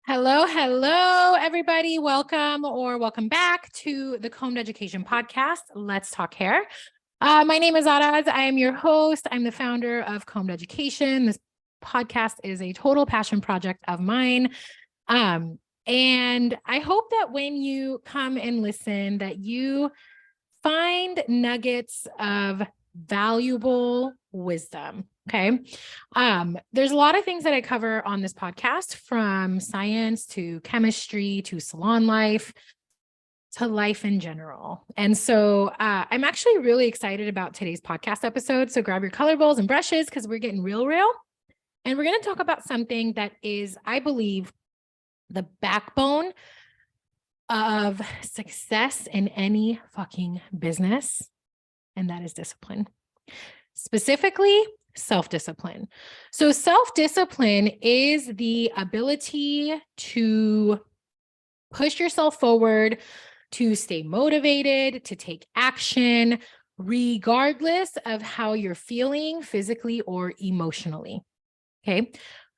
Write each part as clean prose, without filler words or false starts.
Hello, hello, everybody. Welcome back to the Combed Education Podcast. Let's talk hair. My name is Araz. I am your host. I'm the founder of Combed Education. This podcast is a total passion project of mine. And I hope that when you come and listen, that you find nuggets of valuable wisdom. Okay. There's a lot of things that I cover on this podcast, from science to chemistry to salon life to life in general. And so I'm actually really excited about today's podcast episode. So grab your color bowls and brushes because we're getting real. And we're going to talk about something that is, I believe, the backbone of success in any fucking business. And that is discipline. Specifically, self-discipline. So self-discipline is the ability to push yourself forward, to stay motivated, to take action, regardless of how you're feeling physically or emotionally. Okay.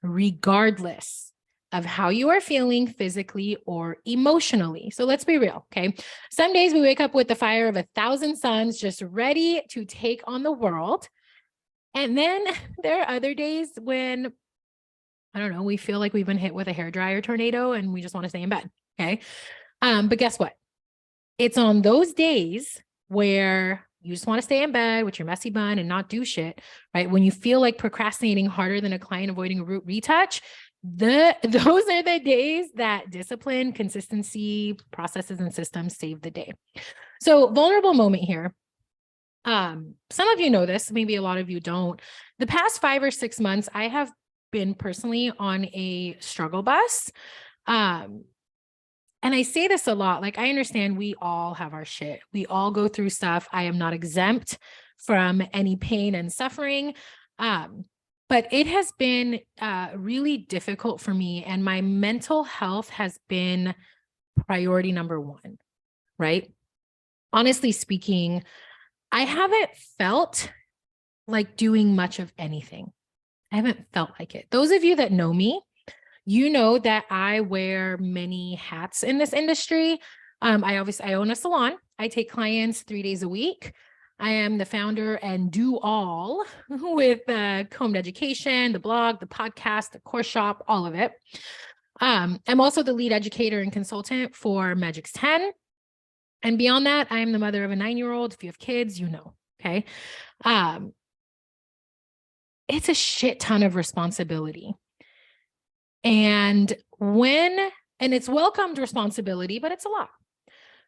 Regardless of how you are feeling physically or emotionally. So let's be real. Okay. Some days we wake up with the fire of 1,000 suns, just ready to take on the world. And then there are other days when, I don't know, we feel like we've been hit with a hairdryer tornado and we just want to stay in bed. Okay. But guess what? It's on those days where you just want to stay in bed with your messy bun and not do shit, right? When you feel like procrastinating harder than a client avoiding a root retouch, those are the days that discipline, consistency, processes, and systems save the day. So vulnerable moment here. Some of you know this, maybe a lot of you don't. The past 5 or 6 months, I have been personally on a struggle bus. And I say this a lot, like, I understand we all have our shit. We all go through stuff. I am not exempt from any pain and suffering. But it has been really difficult for me, and my mental health has been priority number one, right? Honestly speaking, I haven't felt like doing much of anything. I haven't felt like it. Those of you that know me, you know that I wear many hats in this industry. I own a salon. I take clients 3 days a week. I am the founder and do all with Combed Education, the blog, the podcast, the course shop, all of it. I'm also the lead educator and consultant for Magic's 10. And beyond that, I am the mother of a 9-year-old. If you have kids, you know, okay? It's a shit ton of responsibility. And it's welcomed responsibility, but it's a lot.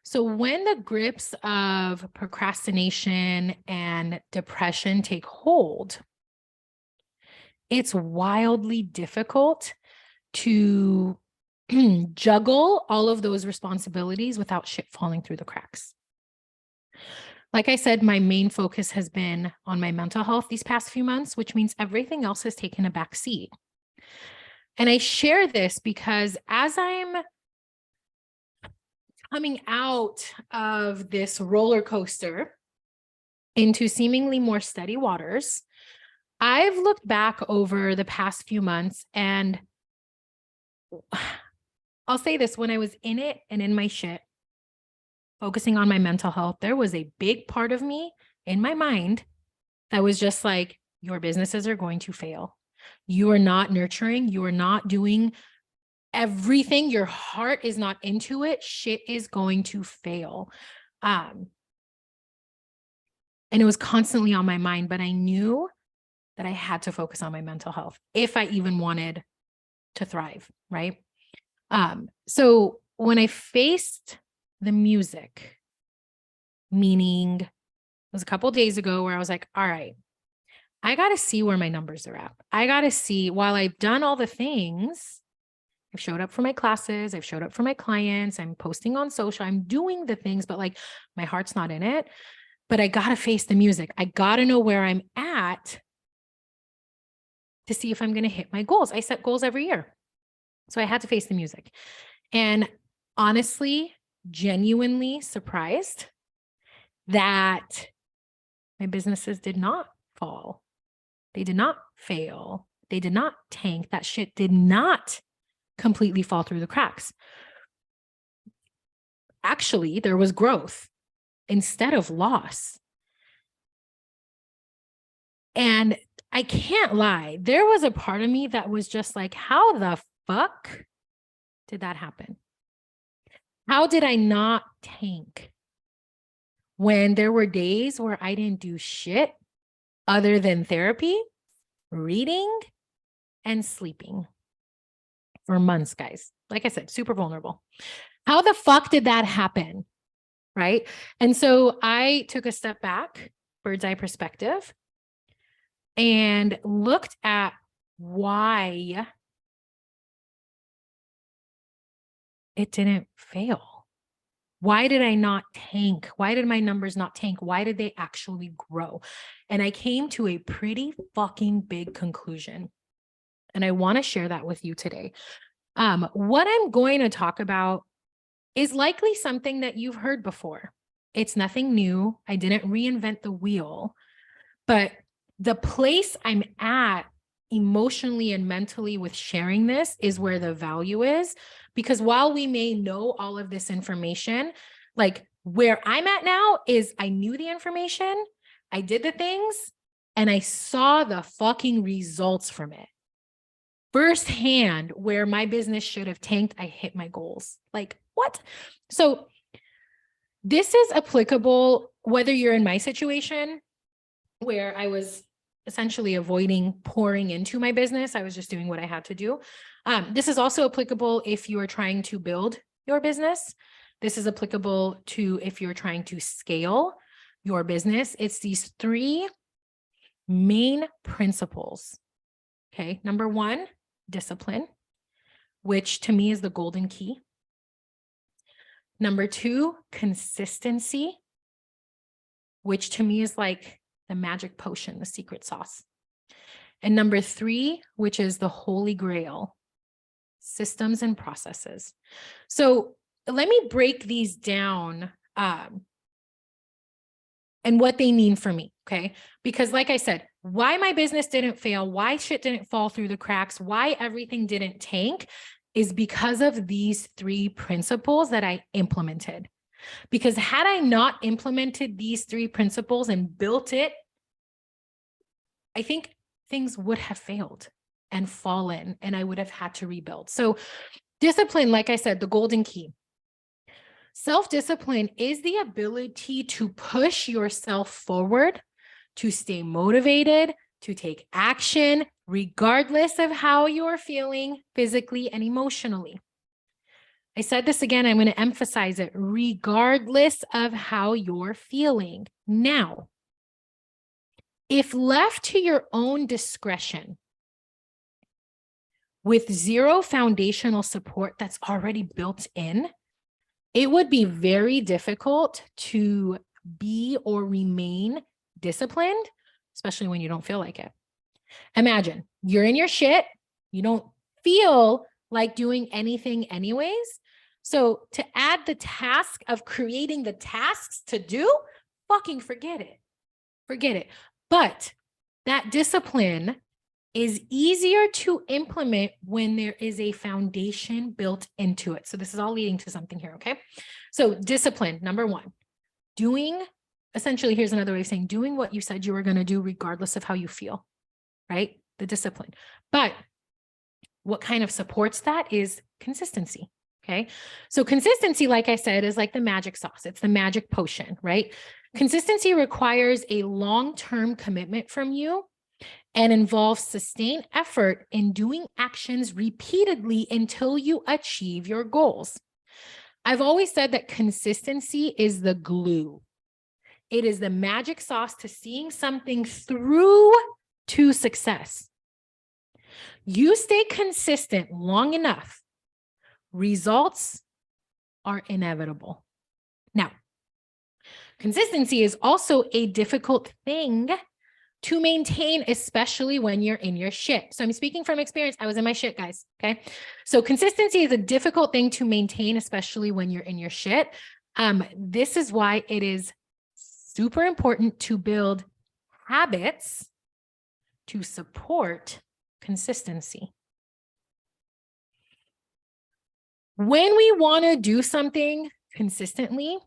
So when the grips of procrastination and depression take hold, it's wildly difficult to juggle all of those responsibilities without shit falling through the cracks. Like I said, my main focus has been on my mental health these past few months, which means everything else has taken a back seat. And I share this because as I'm coming out of this roller coaster into seemingly more steady waters, I've looked back over the past few months, and I'll say this: when I was in it and in my shit, focusing on my mental health, there was a big part of me in my mind that was just like, your businesses are going to fail. You are not nurturing. You are not doing everything. Your heart is not into it. Shit is going to fail. And it was constantly on my mind, but I knew that I had to focus on my mental health if I even wanted to thrive, right? So when I faced the music, meaning it was a couple of days ago where I was like, all right, I got to see where my numbers are at. I got to see, while I've done all the things, I've showed up for my classes, I've showed up for my clients, I'm posting on social, I'm doing the things, but like my heart's not in it. But I got to face the music. I got to know where I'm at to see if I'm going to hit my goals. I set goals every year. So I had to face the music. And honestly, genuinely surprised that my businesses did not fall. They did not fail. They did not tank. That shit did not completely fall through the cracks. Actually, there was growth instead of loss. And I can't lie, there was a part of me that was just like, how the fuck did that happen? How did I not tank when there were days where I didn't do shit other than therapy, reading, and sleeping for months, guys? Like I said, super vulnerable. How the fuck did that happen? Right? And so I took a step back, bird's eye perspective, and looked at why it didn't fail. Why did I not tank? Why did my numbers not tank? Why did they actually grow? And I came to a pretty fucking big conclusion. And I want to share that with you today. What I'm going to talk about is likely something that you've heard before. It's nothing new. I didn't reinvent the wheel, but the place I'm at emotionally and mentally with sharing this is where the value is. Because while we may know all of this information, like where I'm at now is I knew the information, I did the things, and I saw the fucking results from it. Firsthand, where my business should have tanked, I hit my goals. Like, what? So this is applicable whether you're in my situation where I was essentially avoiding pouring into my business. I was just doing what I had to do. This is also applicable if you are trying to build your business. This is applicable to if you're trying to scale your business. It's these three main principles. Okay. Number one, discipline, which to me is the golden key. Number two, consistency, which to me is like the magic potion, the secret sauce. And number three, which is the holy grail, systems and processes. So let me break these down and what they mean for me, okay? Because like I said, why my business didn't fail, why shit didn't fall through the cracks, why everything didn't tank is because of these three principles that I implemented. Because had I not implemented these three principles and built it, I think things would have failed and fallen, and I would have had to rebuild. So discipline, like I said, the golden key. Self-discipline is the ability to push yourself forward, to stay motivated, to take action, regardless of how you're feeling physically and emotionally. I said this again, I'm going to emphasize it, regardless of how you're feeling. Now, if left to your own discretion, with zero foundational support that's already built in, it would be very difficult to be or remain disciplined, especially when you don't feel like it. Imagine you're in your shit, you don't feel like doing anything anyways. So to add the task of creating the tasks to do, fucking forget it. Forget it. But that discipline is easier to implement when there is a foundation built into it. So this is all leading to something here, okay? So discipline, number one, essentially, here's another way of saying doing what you said you were going to do regardless of how you feel, right? The discipline. But what kind of supports that is consistency, okay? So consistency, like I said, is like the magic sauce. It's the magic potion, right? Consistency requires a long-term commitment from you and involves sustained effort in doing actions repeatedly until you achieve your goals. I've always said that consistency is the glue. It is the magic sauce to seeing something through to success. You stay consistent long enough, results are inevitable. Now, consistency is also a difficult thing to maintain, especially when you're in your shit. So I'm speaking from experience. I was in my shit, guys. Okay. So consistency is a difficult thing to maintain, especially when you're in your shit. This is why it is super important to build habits to support consistency. When we want to do something consistently,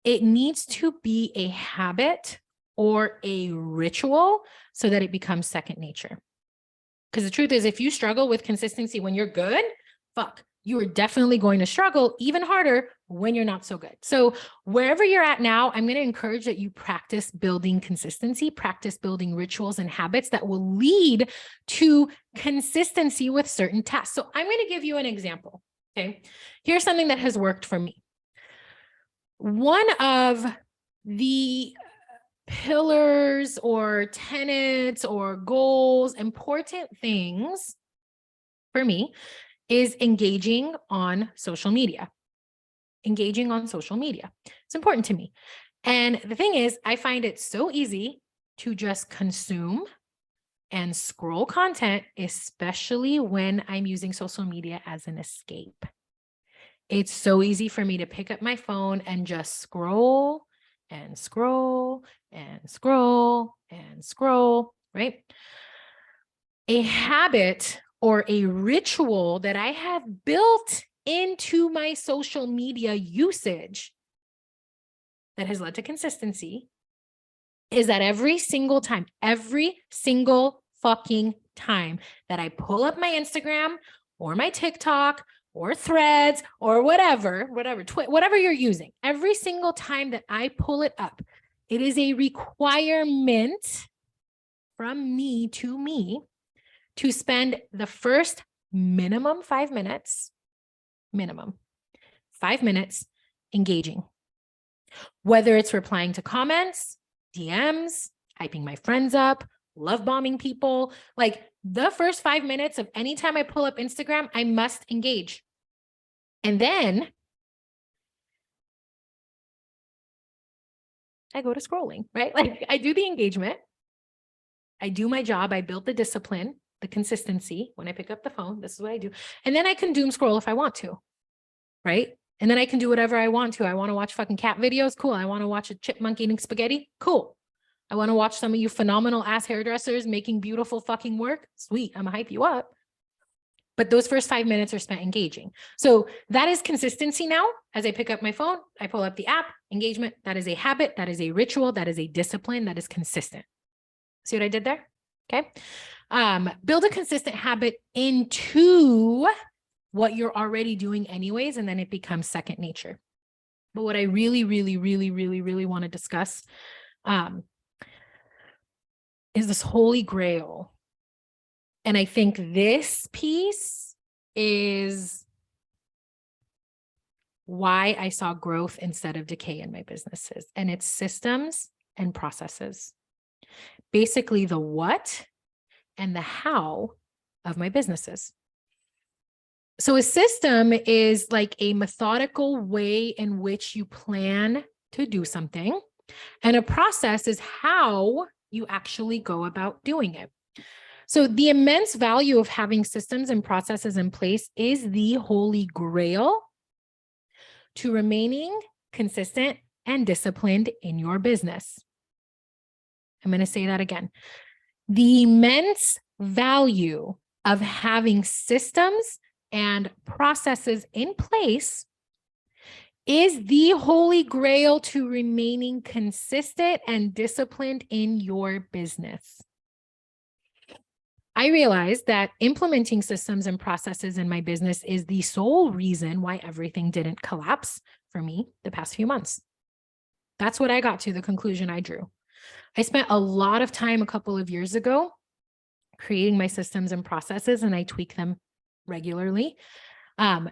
it needs to be a habit or a ritual so that it becomes second nature. Because the truth is, if you struggle with consistency when you're good, fuck, you are definitely going to struggle even harder when you're not so good. So wherever you're at now, I'm going to encourage that you practice building consistency, practice building rituals and habits that will lead to consistency with certain tasks. So I'm going to give you an example. Okay. Here's something that has worked for me. One of the pillars or tenets or goals, important things for me is engaging on social media. Engaging on social media. It's important to me. And the thing is, I find it so easy to just consume and scroll content, especially when I'm using social media as an escape. It's so easy for me to pick up my phone and just scroll and scroll and scroll and scroll, right? A habit or a ritual that I have built into my social media usage that has led to consistency is that every single fucking time that I pull up my Instagram or my TikTok or Threads or whatever you're using, every single time that I pull it up, it is a requirement from me to spend the first minimum 5 minutes engaging. Whether it's replying to comments, DMs, hyping my friends up, love bombing people, like the first 5 minutes of any time I pull up Instagram, I must engage. And then I go to scrolling, right? Like I do the engagement. I do my job. I build the discipline, the consistency. When I pick up the phone, this is what I do. And then I can doom scroll if I want to, right? And then I can do whatever I want to. I want to watch fucking cat videos. Cool. I want to watch a chipmunk eating spaghetti. Cool. I want to watch some of you phenomenal ass hairdressers making beautiful fucking work. Sweet. I'm gonna hype you up. But those first 5 minutes are spent engaging. So that is consistency now. As I pick up my phone, I pull up the app, engagement. That is a habit. That is a ritual. That is a discipline. That is consistent. See what I did there? Okay. Build a consistent habit into what you're already doing anyways, and then it becomes second nature. But what I really want to discuss is this holy grail. And I think this piece is why I saw growth instead of decay in my businesses. And it's systems and processes. Basically the what and the how of my businesses. So a system is like a methodical way in which you plan to do something. And a process is how you actually go about doing it. So the immense value of having systems and processes in place is the holy grail to remaining consistent and disciplined in your business. I'm going to say that again. The immense value of having systems and processes in place is the holy grail to remaining consistent and disciplined in your business. I realized that implementing systems and processes in my business is the sole reason why everything didn't collapse for me the past few months. That's what I got to, the conclusion I drew. I spent a lot of time a couple of years ago creating my systems and processes, and I tweak them regularly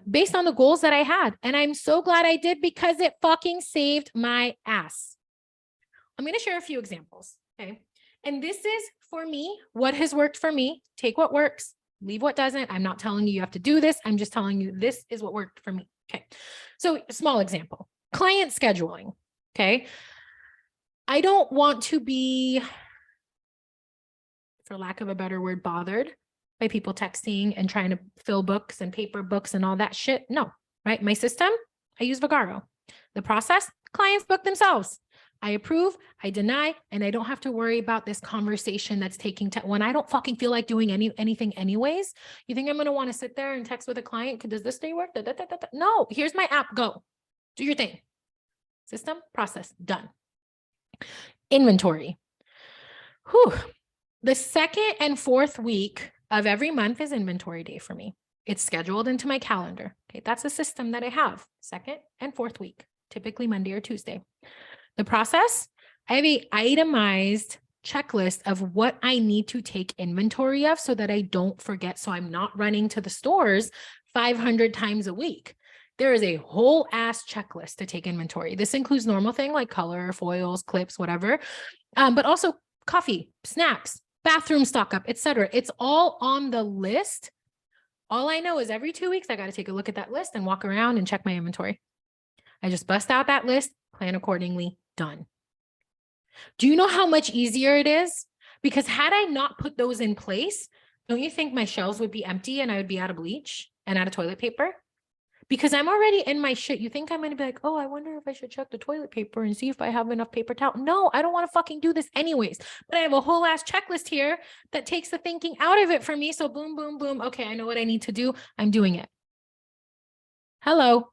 based on the goals that I had. And I'm so glad I did because it fucking saved my ass. I'm going to share a few examples. Okay. And this is for me, what has worked for me. Take what works, leave what doesn't. I'm not telling you you have to do this. I'm just telling you this is what worked for me. Okay. So a small example, client scheduling. Okay. I don't want to be, for lack of a better word, bothered by people texting and trying to fill books and paper books and all that shit. No, right? My system, I use Vagaro. The process, clients book themselves. I approve, I deny, and I don't have to worry about this conversation that's taking time when I don't fucking feel like doing anything anyways. You think I'm going to want to sit there and text with a client? Does this day work? No, here's my app. Go do your thing. System, process, done. Inventory. Whew. The second and fourth week of every month is inventory day for me. It's scheduled into my calendar. Okay, that's a system that I have. Second and fourth week, typically Monday or Tuesday. The process, I have an itemized checklist of what I need to take inventory of so that I don't forget. So I'm not running to the stores 500 times a week. There is a whole ass checklist to take inventory. This includes normal thing like color, foils, clips, whatever, but also coffee, snacks, bathroom stock up, etc. It's all on the list. All I know is every 2 weeks, I got to take a look at that list and walk around and check my inventory. I just bust out that list, plan accordingly, done. Do you know how much easier it is? Because had I not put those in place, don't you think my shelves would be empty and I would be out of bleach and out of toilet paper? Because I'm already in my shit. You think I'm going to be like, oh, I wonder if I should check the toilet paper and see if I have enough paper towel. No, I don't want to fucking do this anyways. But I have a whole ass checklist here that takes the thinking out of it for me. So boom, boom, boom. Okay, I know what I need to do. I'm doing it. Hello.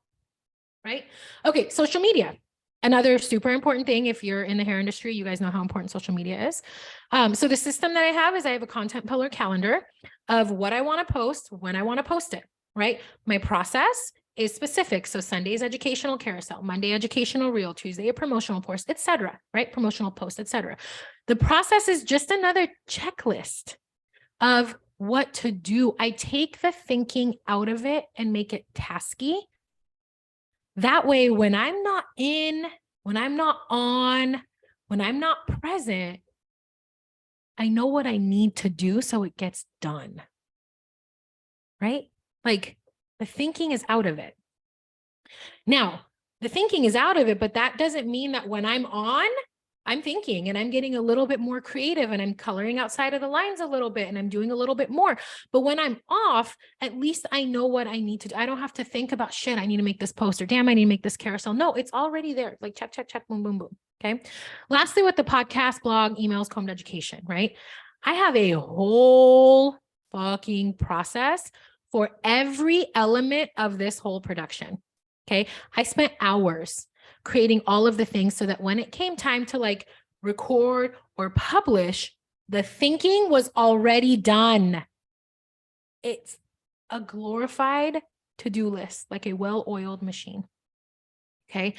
Right? Okay, social media. Another super important thing, if you're in the hair industry, you guys know how important social media is. So the system that I have is I have a content pillar calendar of what I want to post, when I want to post it, right? My process is specific. So Sunday's educational carousel, Monday educational reel, Tuesday a promotional post, etc. Right? Promotional post, etc. The process is just another checklist of what to do. I take the thinking out of it and make it tasky. That way, when I'm not in, when I'm not on, when I'm not present, I know what I need to do so it gets done. Right? Like the thinking is out of it. Now, the thinking is out of it, but that doesn't mean that when I'm on, I'm thinking and I'm getting a little bit more creative and I'm coloring outside of the lines a little bit and I'm doing a little bit more. But when I'm off, at least I know what I need to do. I don't have to think about shit. I need to make this post or damn, I need to make this carousel. No, it's already there. Like check, check, check, boom, boom, boom. Okay. Lastly, with the podcast, blog, emails, combed education, right? I have a whole fucking process for every element of this whole production. Okay. I spent hours creating all of the things so that when it came time to like record or publish, the thinking was already done. It's a glorified to-do list, like a well-oiled machine. Okay.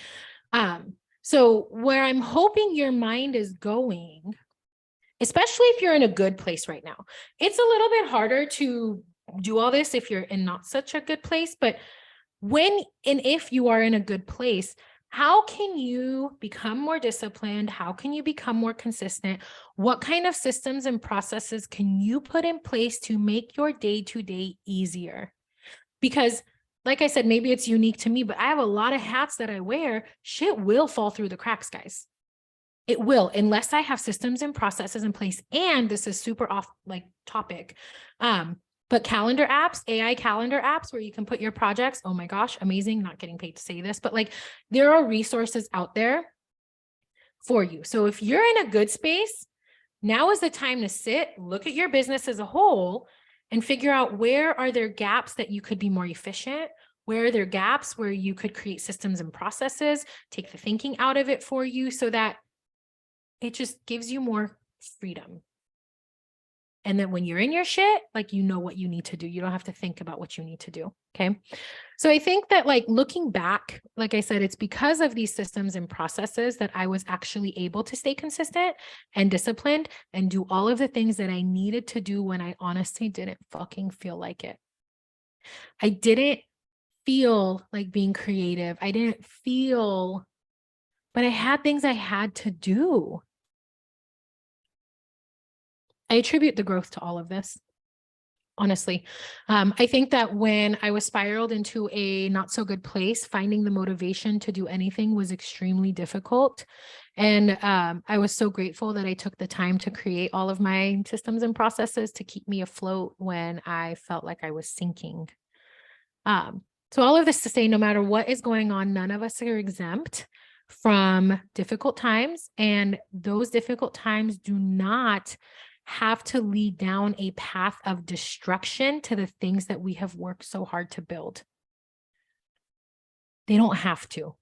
So where I'm hoping your mind is going, especially if you're in a good place right now, it's a little bit harder to do all this if you're in not such a good place, but when and if you are in a good place, how can you become more disciplined? How can you become more consistent? What kind of systems and processes can you put in place to make your day-to-day easier? Because like I said, maybe it's unique to me, but I have a lot of hats that I wear. Shit will fall through the cracks, guys. It will, unless I have systems and processes in place. And this is super off like topic. But calendar apps, AI calendar apps where you can put your projects. Oh my gosh, amazing. Not getting paid to say this, but like there are resources out there for you. So if you're in a good space, now is the time to sit, look at your business as a whole and figure out where are there gaps that you could be more efficient? Where are there gaps where you could create systems and processes, take the thinking out of it for you so that it just gives you more freedom. And then when you're in your shit, like, you know what you need to do. You don't have to think about what you need to do. Okay. So I think that like looking back, like I said, it's because of these systems and processes that I was actually able to stay consistent and disciplined and do all of the things that I needed to do when I honestly didn't fucking feel like it. I didn't feel like being creative. I didn't feel, but I had things I had to do. I attribute the growth to all of this, honestly. I think that when I was spiraled into a not so good place, finding the motivation to do anything was extremely difficult. And I was so grateful that I took the time to create all of my systems and processes to keep me afloat when I felt like I was sinking. So all of this to say, no matter what is going on, none of us are exempt. from difficult times, and those difficult times do not have to lead down a path of destruction to the things that we have worked so hard to build. They don't have to.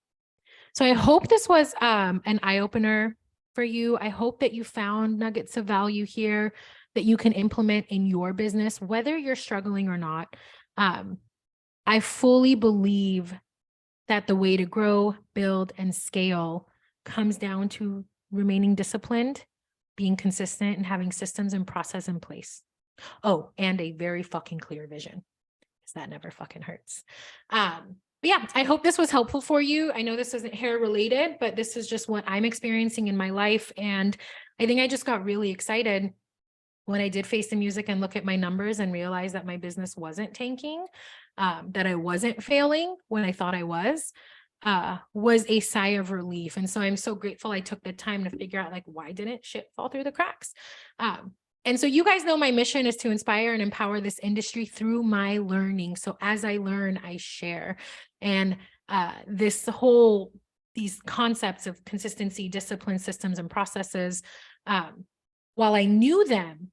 So I hope this was an eye-opener for you. I hope that you found nuggets of value here that you can implement in your business, whether you're struggling or not. I fully believe that the way to grow, build, and scale comes down to remaining disciplined, being consistent, and having systems and process in place. Oh, and a very fucking clear vision, because that never fucking hurts. But yeah, I hope this was helpful for you. I know this isn't hair related, but this is just what I'm experiencing in my life. And I think I just got really excited when I did face the music and look at my numbers and realize that my business wasn't tanking, that I wasn't failing when I thought I was a sigh of relief. And so I'm so grateful I took the time to figure out, like, why didn't shit fall through the cracks? And so you guys know my mission is to inspire and empower this industry through my learning. So as I learn, I share. And these concepts of consistency, discipline, systems, and processes, while I knew them,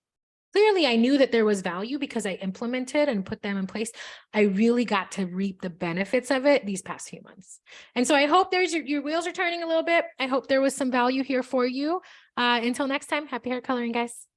clearly I knew that there was value because I implemented and put them in place. I really got to reap the benefits of it these past few months. And so I hope your wheels are turning a little bit. I hope there was some value here for you. Until next time, happy hair coloring, guys.